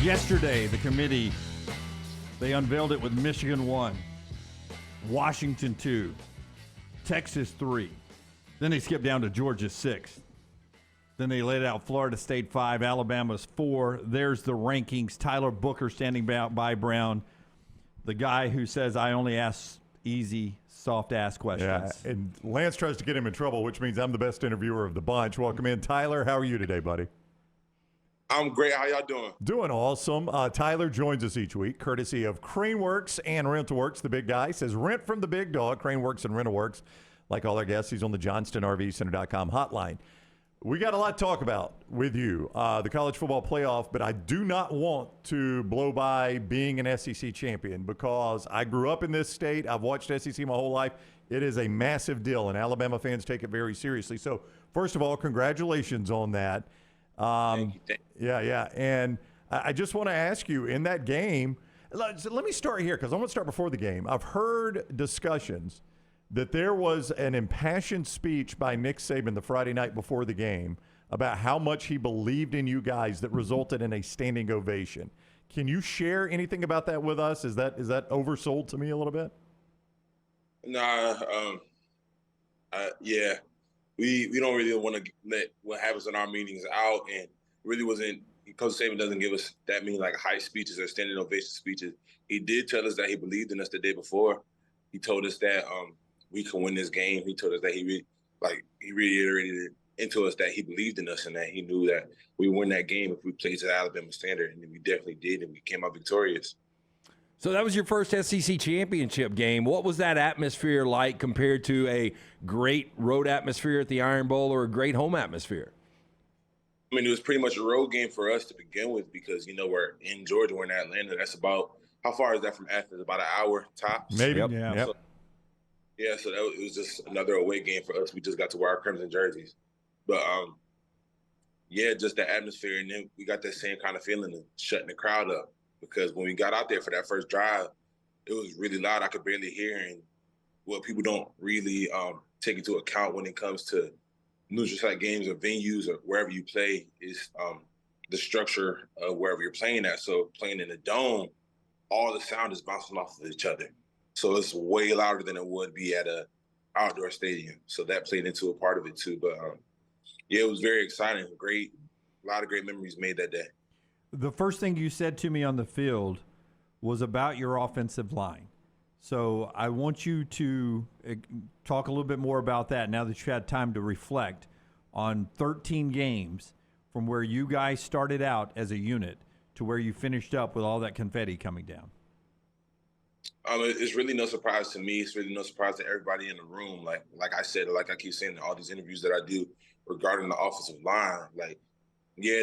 Yesterday, the committee, they unveiled it with Michigan 1, Washington 2, Texas 3. Then they skipped down to Georgia 6. Then they laid out Florida State 5, Alabama's 4. There's the rankings. Tyler Booker standing by Brown, the guy who says, I only ask easy, soft-ass questions. Yeah, and Lance tries to get him in trouble, which means I'm the best interviewer of the bunch. Welcome in, Tyler. How are you today, buddy? I'm great. How y'all doing? Doing awesome. Tyler joins us each week, courtesy of CraneWorks and RentalWorks. The big guy says rent from the big dog, CraneWorks and RentalWorks. Like all our guests, he's on the JohnstonRVCenter.com hotline. We got a lot to talk about with you, the college football playoff, but I do not want to blow by being an SEC champion because I grew up in this state. I've watched SEC my whole life. It is a massive deal, and Alabama fans take it very seriously. So, first of all, congratulations on that. Thank you. Yeah. And I just want to ask you, in that game, let me start here because I want to start before the game. I've heard discussions that there was an impassioned speech by Nick Saban the Friday night before the game about how much he believed in you guys that resulted in a standing ovation. Can you share anything about that with us? Is that oversold to me a little bit? Nah, yeah. We don't really want to let what happens in our meetings out, and really wasn't, Coach Saban doesn't give us that many like high speeches or standing ovation speeches. He did tell us that he believed in us the day before. He told us that we can win this game. He told us that he reiterated it into us that he believed in us and that he knew that we win that game if we played to the Alabama standard, and we definitely did, and we came out victorious. So that was your first SEC championship game. What was that atmosphere like compared to a great road atmosphere at the Iron Bowl or a great home atmosphere? I mean, it was pretty much a road game for us to begin with because, we're in Georgia, we're in Atlanta. That's about, how far is that from Athens? About an hour tops? Maybe, Yep. yeah. So it was just another away game for us. We just got to wear our crimson jerseys. But, just the atmosphere. And then we got that same kind of feeling of shutting the crowd up. Because when we got out there for that first drive, it was really loud. I could barely hear. And what people don't really take into account when it comes to neutral site games or venues or wherever you play is the structure of wherever you're playing at. So playing in a dome, all the sound is bouncing off of each other. So it's way louder than it would be at a outdoor stadium. So that played into a part of it too. But it was very exciting. A lot of great memories made that day. The first thing you said to me on the field was about your offensive line. So I want you to talk a little bit more about that now that you've had time to reflect on 13 games from where you guys started out as a unit to where you finished up with all that confetti coming down. It's really no surprise to me. It's really no surprise to everybody in the room. Like I said, like I keep saying in all these interviews that I do regarding the offensive line, it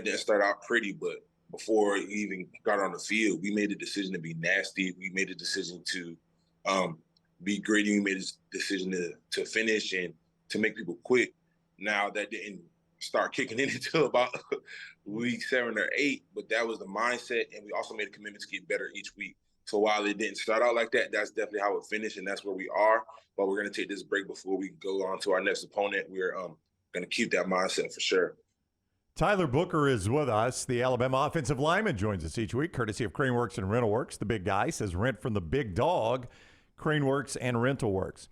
didn't start out pretty, but before he even got on the field, we made a decision to be nasty. We made a decision to be gritty. We made a decision to finish and to make people quit. Now, that didn't start kicking in until about week 7 or 8, but that was the mindset, and we also made a commitment to get better each week. So while it didn't start out like that, that's definitely how it finished, and that's where we are. But we're going to take this break before we go on to our next opponent. We're going to keep that mindset for sure. Tyler Booker is with us. The Alabama offensive lineman joins us each week, courtesy of CraneWorks and RentalWorks. The big guy says rent from the big dog, CraneWorks and RentalWorks.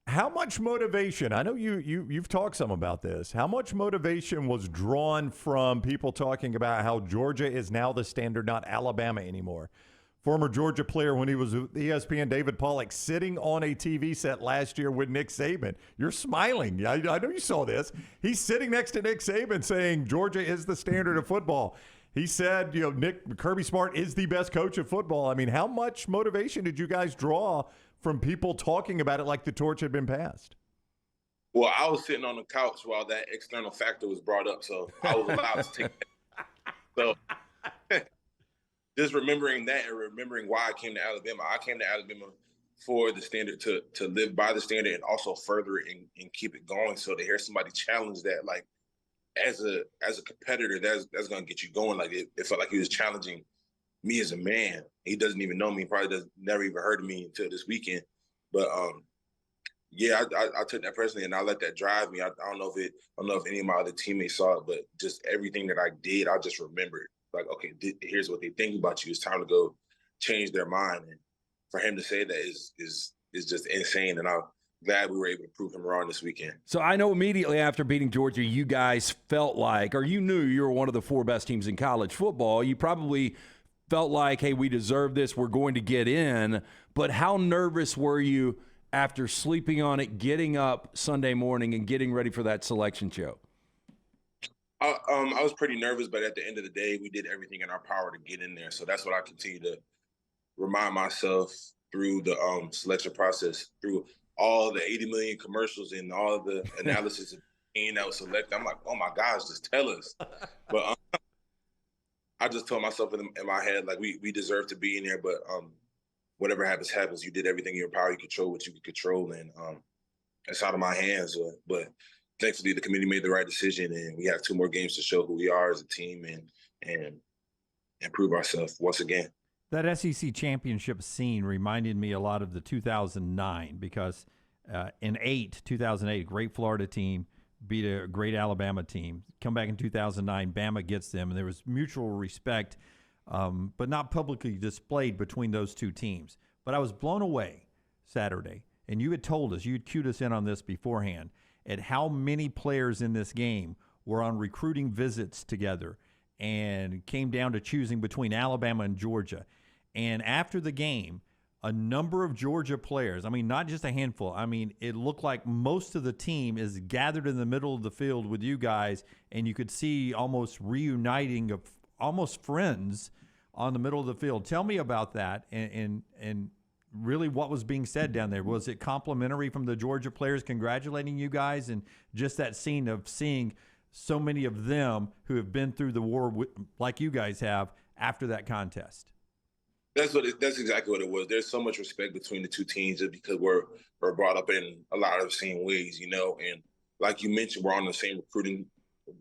How much motivation, I know you've talked some about this, how much motivation was drawn from people talking about how Georgia is now the standard, not Alabama anymore? Former Georgia player when he was with ESPN, David Pollack, sitting on a TV set last year with Nick Saban. You're smiling. I know you saw this. He's sitting next to Nick Saban saying Georgia is the standard of football. He said, Kirby Smart is the best coach of football. I mean, how much motivation did you guys draw from people talking about it like the torch had been passed? Well, I was sitting on the couch while that external factor was brought up, so I was allowed to take that. So just remembering that and remembering why I came to Alabama. I came to Alabama for the standard, to live by the standard and also further it and keep it going. So to hear somebody challenge that, as a competitor, that's going to get you going. It felt like he was challenging me as a man. He doesn't even know me. He probably never even heard of me until this weekend. But I took that personally, and I let that drive me. I don't know if any of my other teammates saw it, but just everything that I did, I just remembered. like, okay, here's what they think about you. It's time to go change their mind. And for him to say that is just insane. And I'm glad we were able to prove him wrong this weekend. So I know immediately after beating Georgia, you guys felt like, or you knew you were one of the 4 best teams in college football. You probably felt like, hey, we deserve this. We're going to get in. But how nervous were you after sleeping on it, getting up Sunday morning and getting ready for that selection show? I was pretty nervous, but at the end of the day, we did everything in our power to get in there. So that's what I continue to remind myself through the selection process, through all the 80 million commercials and all the analysis of being that was selected. I'm like, oh my gosh, just tell us. But I just told myself in my head, like, we deserve to be in there, but whatever happens, happens. You did everything in your power. You control what you could control, and it's out of my hands. But thankfully, the committee made the right decision, and we have 2 more games to show who we are as a team and prove ourselves once again. That SEC championship scene reminded me a lot of the 2009 because in 2008, a great Florida team beat a great Alabama team. Come back in 2009, Bama gets them, and there was mutual respect, but not publicly displayed between those 2 teams. But I was blown away Saturday, and you had told us, you had cued us in on this beforehand, at how many players in this game were on recruiting visits together and came down to choosing between Alabama and Georgia. And after the game, a number of Georgia players, I mean, not just a handful, I mean, it looked like most of the team is gathered in the middle of the field with you guys, and you could see almost reuniting of almost friends on the middle of the field. Tell me about that and really what was being said down there. Was it complimentary from the Georgia players congratulating you guys, and just that scene of seeing so many of them who have been through the war like you guys have after that contest? That's exactly what it was. There's so much respect between the 2 teams just because we're brought up in a lot of the same ways, you know. And like you mentioned, we're on the same recruiting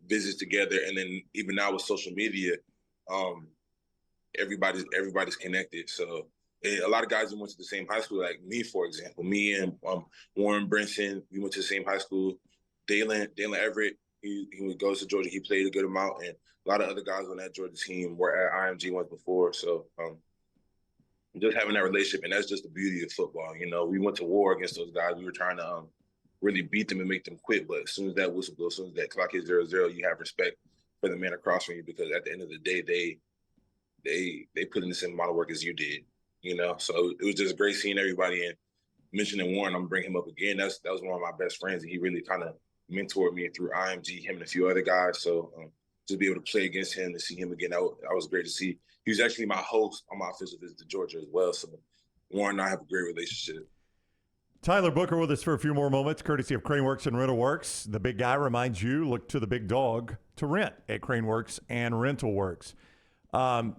visits together, and then even now with social media, everybody's connected. So a lot of guys who went to the same high school, like me, for example, me and Warren Brinson, we went to the same high school. Dalen Everett, he goes to Georgia. He played a good amount, and a lot of other guys on that Georgia team were at IMG once before. So just having that relationship, and that's just the beauty of football. You know, we went to war against those guys. We were trying to really beat them and make them quit. But as soon as that whistle goes, as soon as that clock hits 0-0, you have respect for the man across from you, because at the end of the day, they put in the same amount of work as you did. You know, so it was just great seeing everybody. And mentioning Warren, I'm gonna bring him up again. That was one of my best friends, and he really kind of mentored me through IMG, him and a few other guys. So just be able to play against him and see him again, that was great to see. He was actually my host on my official visit to Georgia as well. So Warren and I have a great relationship. Tyler Booker with us for a few more moments, courtesy of CraneWorks and RentalWorks. The big guy reminds you, look to the big dog to rent at CraneWorks and RentalWorks.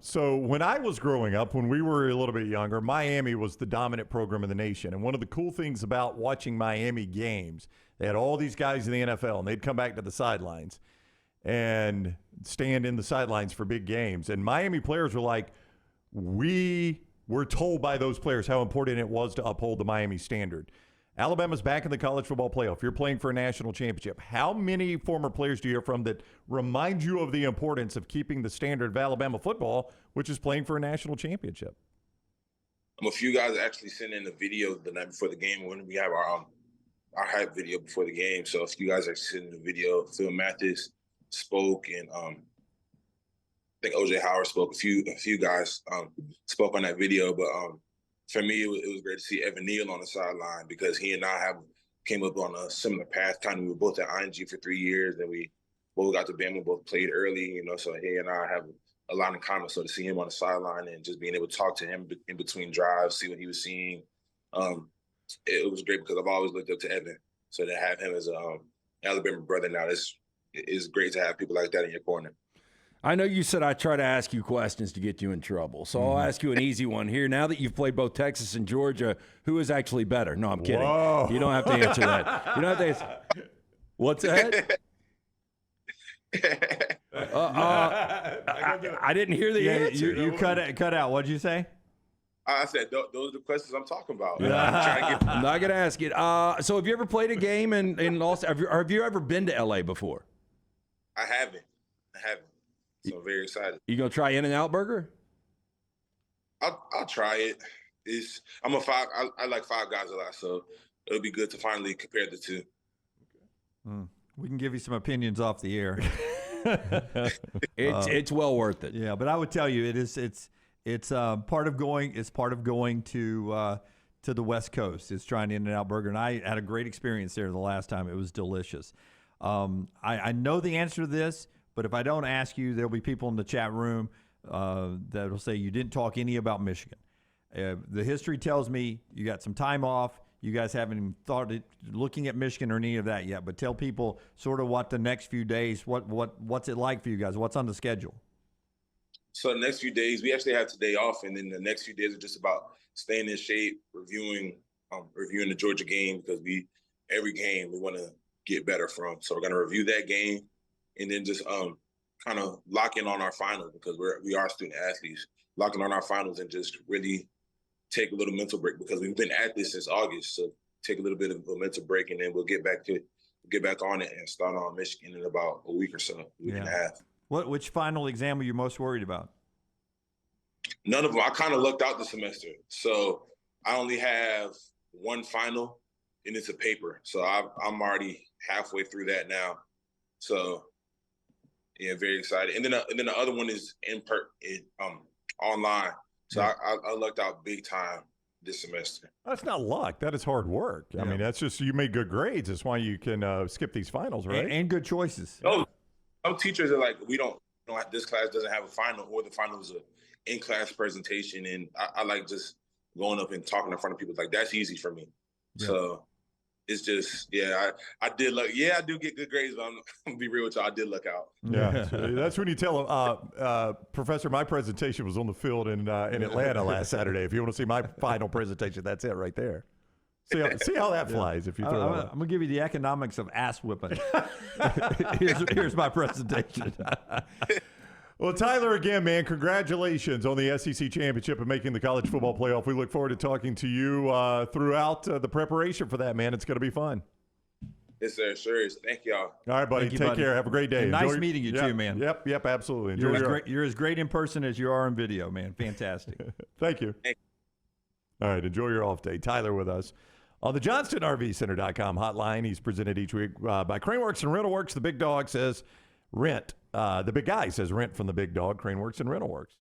So when I was growing up, when we were a little bit younger, Miami was the dominant program in the nation. And one of the cool things about watching Miami games, they had all these guys in the NFL, and they'd come back to the sidelines and stand in the sidelines for big games. And Miami players were like, we were told by those players how important it was to uphold the Miami standard. Alabama's back in the college football playoff. You're playing for a national championship. How many former players do you hear from that remind you of the importance of keeping the standard of Alabama football, which is playing for a national championship? A few guys actually sent in a video the night before the game when we have our hype video before the game. So a few guys actually sent in the video. Phil Mathis spoke, and I think OJ Howard spoke. A few guys spoke on that video, but for me, it was great to see Evan Neal on the sideline, because he and I came up on a similar path. Kind of, we were both at ING for 3 years, and we both got to Bama, both played early, you know. So he and I have a lot in common. So to see him on the sideline and just being able to talk to him in between drives, see what he was seeing, it was great, because I've always looked up to Evan. So to have him as an Alabama brother now, it's great to have people like that in your corner. I know you said I try to ask you questions to get you in trouble, so I'll ask you an easy one here. Now that you've played both Texas and Georgia, who is actually better? No, I'm kidding. Whoa. You don't have to answer that. You don't have to answer. What's that? I didn't hear the answer. You cut out. What'd you say? I said, those are the questions I'm talking about. I'm not going to ask it. So have you ever played a game in Los? Have you ever been to LA before? I haven't. So I'm very excited. You gonna try In-N-Out Burger? I'll try it. I like Five Guys a lot, so it'll be good to finally compare the two. We can give you some opinions off the air. It's well worth it. Yeah, but I would tell you it's part of going. It's part of going to the West Coast. It's trying In-N-Out Burger, and I had a great experience there the last time. It was delicious. I know the answer to this, but if I don't ask you, there'll be people in the chat room that'll say you didn't talk any about Michigan. The history tells me you got some time off. You guys haven't even thought looking at Michigan or any of that yet. But tell people sort of what the next few days, what's it like for you guys? What's on the schedule? So the next few days, we actually have today off, and then the next few days are just about staying in shape, reviewing the Georgia game, because every game we want to get better from. So we're going to review that game, and then just kind of lock in on our finals, because we are student athletes, locking on our finals and just really take a little mental break, because we've been at this since August. So take a little bit of a mental break, and then we'll get back on it and start on Michigan in about a week or so, week and a half. Which final exam are you most worried about? None of them. I kind of lucked out this semester. So I only have one final, and it's a paper. So I'm already halfway through that now. So yeah, very excited. And then the other one is online. So I lucked out big time this semester. That's not luck. That is hard work. I mean, that's just, you made good grades. That's why you can skip these finals, right? And good choices. Oh, some teachers are like, this class doesn't have a final, or the final is an in-class presentation. And I like just going up and talking in front of people. Like, that's easy for me. Yeah. So it's just, I did luck. Yeah, I do get good grades, but I'm going to be real with y'all. I did luck out. Yeah. That's when you tell them, Professor, my presentation was on the field in Atlanta last Saturday. If you want to see my final presentation, that's it right there. See how that flies if you throw it. I'm going to give you the economics of ass whipping. here's my presentation. Well, Tyler, again, man, congratulations on the SEC championship and making the college football playoff. We look forward to talking to you throughout the preparation for that, man. It's going to be fun. Yes, sir. Sure is. Thank y'all. All right, buddy. Take care. Have a great day. Nice meeting you too, man. Yep, absolutely. You're as great in person as you are in video, man. Fantastic. Thank you. All right, enjoy your off day. Tyler with us on the JohnstonRVCenter.com hotline. He's presented each week by CraneWorks and RentalWorks. The big dog says rent. The big guy says rent from the big dog, CraneWorks and RentalWorks.